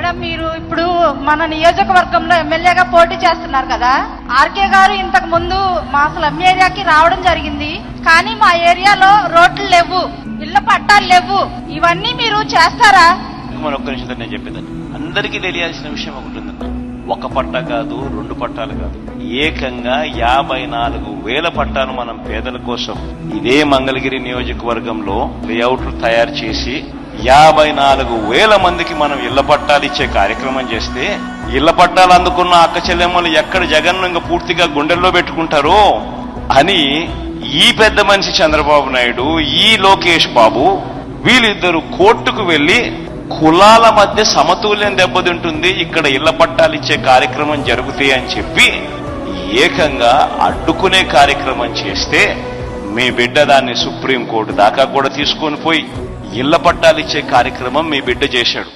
Madam, మీరు ఇప్పుడు మన నియోజకవర్గంలో ఎమ్మెల్యేగా పోటీ చేస్తున్నారు కదా. ఆర్కే గారు ఇంతకు ముందు మా స్లమ్ ఏరియాకి రావడం జరిగింది. కానీ మా ఏరియాలో రోడ్లు లేవు, ఇళ్ల పట్టాలు లేవు. ఇవన్నీ మీరు చేస్తారా? ఒక్క నిమిషం నేను చెప్పేదాన్ని. అందరికీ తెలియాల్సిన విషయం ఒకటి ఉందన్న. ఒక పట్టా కాదు, 2 పట్టాలు కాదు, ఏకంగా 54,000 పట్టాలు మనం పేదల కోసం ఇదే మంగళగిరి నియోజకవర్గంలో లేఅవుట్లు తయారు చేసి 54,000 మందికి మనం ఇళ్ల పట్టాలు ఇచ్చే కార్యక్రమం చేస్తే, ఇళ్ల పట్టాలు అందుకున్న అక్క చెల్లెమ్మలు ఎక్కడ జగన్ ఇంకా పూర్తిగా గుండెల్లో పెట్టుకుంటారో అని ఈ పెద్ద మనిషి చంద్రబాబు నాయుడు, ఈ లోకేష్ బాబు వీళ్ళిద్దరూ కోర్టుకు వెళ్లి కులాల మధ్య సమతుల్యం దెబ్బతింటుంది, ఇక్కడ ఇళ్ల పట్టాలు ఇచ్చే కార్యక్రమం జరుగుతాయి అని చెప్పి ఏకంగా అడ్డుకునే కార్యక్రమం చేస్తే, మీ బిడ్డ దాన్ని సుప్రీంకోర్టు దాకా కూడా తీసుకొని పోయి ఇళ్ల పట్టాలు ఇచ్చే కార్యక్రమం మీ బిడ్డ చేశాడు.